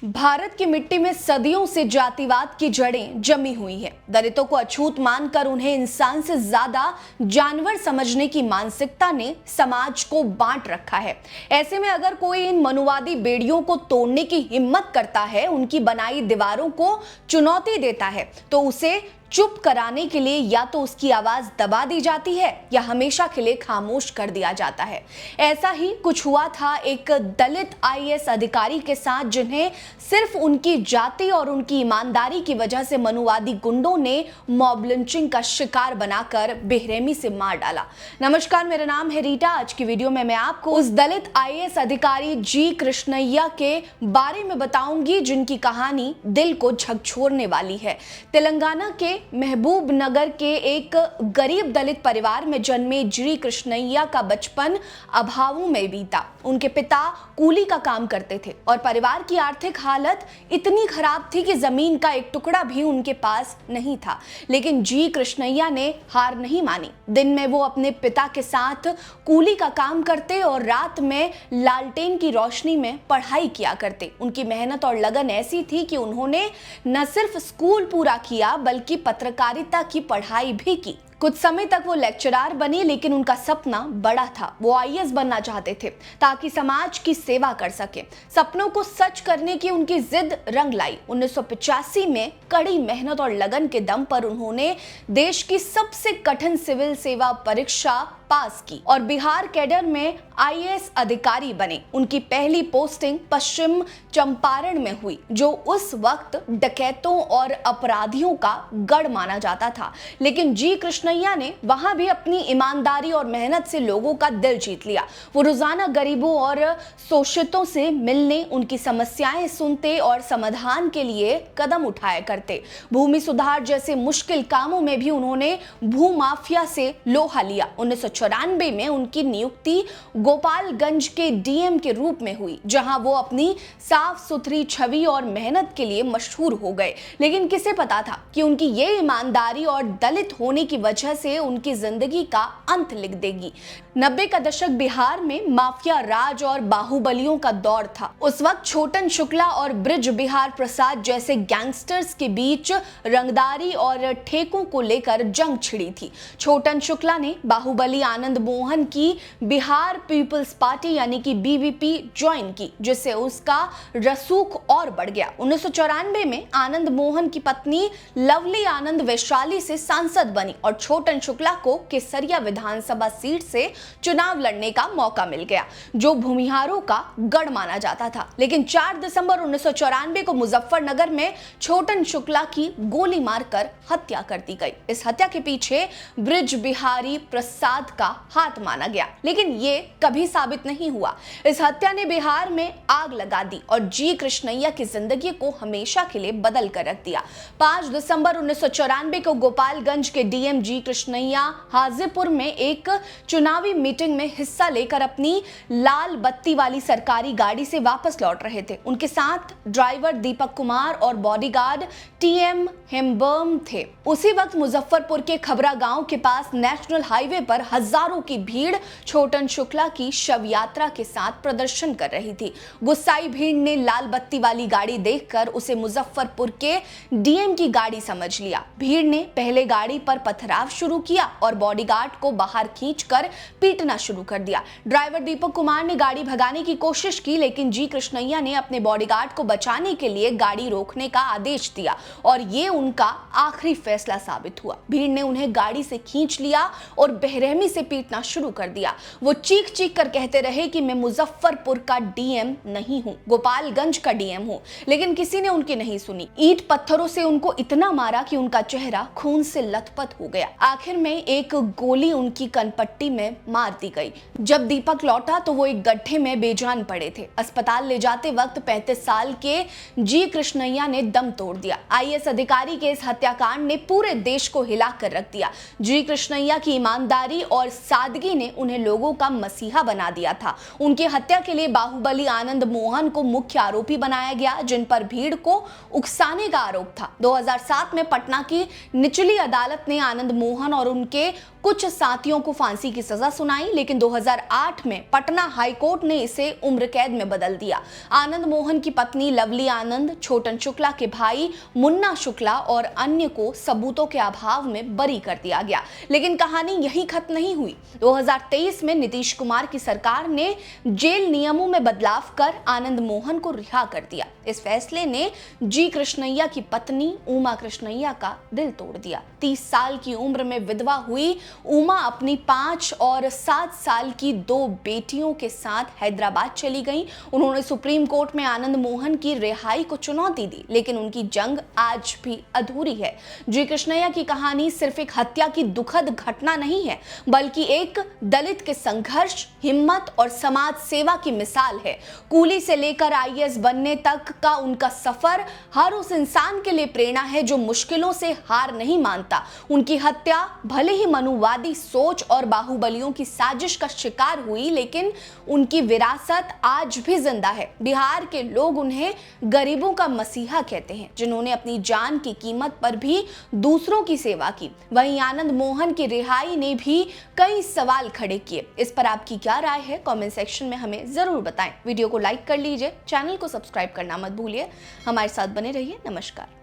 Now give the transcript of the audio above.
भारत की मिट्टी में सदियों से जातिवाद की जड़ें जमी हुई है। दलितों को अछूत मानकर उन्हें इंसान से ज्यादा जानवर समझने की मानसिकता ने समाज को बांट रखा है। ऐसे में अगर कोई इन मनुवादी बेड़ियों को तोड़ने की हिम्मत करता है, उनकी बनाई दीवारों को चुनौती देता है, तो उसे चुप कराने के लिए या तो उसकी आवाज दबा दी जाती है या हमेशा के लिए खामोश कर दिया जाता है। ऐसा ही कुछ हुआ था एक दलित आईएएस अधिकारी के साथ, जिन्हें सिर्फ उनकी जाति और उनकी ईमानदारी की वजह से मनुवादी गुंडों ने मॉब लिंचिंग का शिकार बनाकर बेरहमी से मार डाला। नमस्कार, मेरा नाम है रीटा। आज की वीडियो में मैं आपको उस दलित आईएएस अधिकारी जी कृष्णैया के बारे में बताऊंगी, जिनकी कहानी दिल को झकझोरने वाली है। तेलंगाना के महबूब नगर के एक गरीब दलित परिवार में जन्मे जी कृष्णैया का बचपन अभावों में बीता। उनके पिता कूली का काम करते थे और परिवार की आर्थिक हालत इतनी खराब थी कि जमीन का एक टुकड़ा भी उनके पास नहीं था। लेकिन जी कृष्णैया ने हार नहीं मानी। दिन में वो अपने पिता के साथ कूली का काम करते और रात में लालटेन की रोशनी में पढ़ाई किया करते। उनकी मेहनत और लगन ऐसी थी कि उन्होंने न सिर्फ स्कूल पूरा किया बल्कि पत्रकारिता की पढ़ाई भी की। कुछ समय तक वो लेक्चरर बने, लेकिन उनका सपना बड़ा था। वो आईएएस बनना चाहते थे ताकि समाज की सेवा कर सके। सपनों को सच करने की उनकी जिद रंग लाई। 1985 में कड़ी मेहनत और लगन के दम पर उन्होंने देश की सबसे कठिन सिविल सेवा परीक्षा पास की और बिहार कैडर में आईएएस अधिकारी बने। उनकी पहली पोस्टिंग पश्चिम चंपारण में हुई, जो उस वक्त डकैतों और अपराधियों का गढ़ माना जाता था। लेकिन जी कृष्णैया ने वहां भी अपनी ईमानदारी और मेहनत से लोगों का दिल जीत लिया। वो रोजाना गरीबों और शोषितों से मिलने, उनकी समस्याएं सुनते और समाधान के लिए कदम उठाया करते। भूमि सुधार जैसे मुश्किल कामों में भी उन्होंने भूमाफिया से लोहा लिया। 1994 में उनकी नियुक्ति गोपालगंज के डीएम के रूप में हुई, जहां वो अपनी साफ सुथरी छवि और मेहनत के लिए मशहूर हो गए। लेकिन किसे पता था कि उनकी ये ईमानदारी और दलित होने की वजह से उनकी जिंदगी का अंत लिख देगी। 90 का दशक बिहार में माफिया राज और बाहुबलियों का दौर था। उस वक्त छोटन शुक्ला और ब्रिज बिहार प्रसाद जैसे गैंगस्टर्स के बीच रंगदारी और ठेकों को लेकर जंग छिड़ी थी। छोटन शुक्ला ने बाहुबली आनंद मोहन की बिहार पीपल्स पार्टी यानी कि बीबीपी ज्वाइन की, जिससे उसका रसूख और बढ़ गया। 1994 में आनंद मोहन की पत्नी लवली आनंद वैशाली से सांसद बनी और छोटन शुक्ला को केसरिया विधानसभा सीट से चुनाव लड़ने का मौका मिल गया, जो भूमिहारों का गढ़ माना जाता था। लेकिन 4 दिसंबर 1994 को मुजफ्फरनगर में छोटन शुक्ला की गोली मारकर हत्या कर दी गई। इस हत्या के पीछे ब्रिज बिहारी प्रसाद का हाथ माना गया, लेकिन ये कभी साबित नहीं हुआ। इस हत्या ने बिहार में आग लगा दी और जी कृष्णैया की जिंदगी को हमेशा के लिए बदल कर रख दिया। 5 दिसंबर 1994 को गोपालगंज के डीएम जी कृष्णैया हाजीपुर में एक चुनावी मीटिंग में हिस्सा लेकर अपनी लाल बत्ती वाली सरकारी गाड़ी से वापस लौट रहे थे। उनके साथ ड्राइवर दीपक कुमार और बॉडीगार्ड टीएम हेम्बर्म थे। उसी वक्त मुजफ्फरपुर के खबरा गांव के पास नेशनल हाईवे पर हजारों की भीड़ छोटन शुक्ला की शव यात्रा के साथ प्रदर्शन कर रही थी। गुस्साई भीड़ ने लाल बत्ती वाली गाड़ी देखकर उसे मुजफ्फरपुर के डीएम की गाड़ी समझ लिया। भीड़ ने पहले गाड़ी पर पथराव शुरू किया और बॉडीगार्ड को बाहर खींचकर पीटना शुरू कर दिया। ड्राइवर दीपक कुमार ने गाड़ी भगाने की कोशिश की, लेकिन जी कृष्णैया ने अपने बॉडीगार्ड को बचाने के लिए गाड़ी रोकने का आदेश दिया और ये उनका आखिरी फैसला साबित हुआ। भीड़ ने उन्हें गाड़ी से खींच लिया और बेरहमी से पीटना शुरू कर दिया। वो चीख चीख कर कहते रहे कि मैं मुजफ्फरपुर का डीएम नहीं हूं, गोपालगंज का डीएम हूं। लेकिन किसी ने उनकी नहीं सुनी। ईंट पत्थरों से उनको इतना मारा कि उनका चेहरा खून से लथपथ हो गया। आखिर में एक गोली उनकी कनपट्टी में मार दी गई। जब दीपक लौटा तो वो एक गड्ढे में बेजान पड़े थे। अस्पताल ले जाते वक्त 35 साल के जी कृष्णैया ने दम तोड़ दिया। आईएएस अधिकारी के इस हत्याकांड ने पूरे देश को हिला कर रख दिया। जी कृष्णैया की ईमानदारी और और सादगी ने उन्हें लोगों का मसीहा बना दिया था। उनकी हत्या के लिए बाहुबली आनंद मोहन को मुख्य आरोपी बनाया गया, जिन पर भीड़ को उकसाने का आरोप था। 2007 में पटना की निचली अदालत ने आनंद मोहन और उनके कुछ साथियों को फांसी की सजा सुनाई, लेकिन 2008 में पटना हाईकोर्ट ने इसे उम्र कैद में बदल दिया। आनंद मोहन की पत्नी लवली आनंद, छोटन शुक्ला के भाई मुन्ना शुक्ला और अन्य को सबूतों के अभाव में बरी कर दिया गया। लेकिन कहानी यही खत्म नहीं हुई। 2023 में नीतीश कुमार की सरकार ने जेल नियमों में बदलाव कर आनंद मोहन को रिहा कर दिया। इस फैसले ने जी कृष्णैया की पत्नी उमा कृष्णैया का दिल तोड़ दिया। 30 साल की उम्र में विधवा हुई उमा अपनी 5 और 7 साल की 2 बेटियों के साथ हैदराबाद चली गईं। उन्होंने सुप्रीम कोर्ट में आनंद मोहन की रिहाई को चुनौती दी, लेकिन उनकी जंग आज भी अधूरी है। जी कृष्णैया की कहानी सिर्फ एक हत्या की दुखद घटना नहीं है, बल्कि एक दलित के संघर्ष, हिम्मत और समाज सेवा की मिसाल है। कूली से लेकर आईएएस बनने तक का उनका सफर हर उस इंसान के लिए प्रेरणा है जो मुश्किलों से हार नहीं मानता। उनकी हत्या भले ही मनुवादी सोच और बाहुबलियों की साजिश का शिकार हुई, लेकिन उनकी विरासत आज भी जिंदा है। बिहार के लोग उन्हें गरीबों का मसीहा कहते हैं, जिन्होंने अपनी जान की कीमत पर भी दूसरों की सेवा की। वहीं आनंद मोहन की रिहाई ने भी कई सवाल खड़े किए। इस पर आपकी क्या राय है? कमेंट सेक्शन में हमें जरूर बताएं। वीडियो को लाइक कर लीजिए, चैनल को सब्सक्राइब करना मत भूलिए। हमारे साथ बने रहिए। नमस्कार।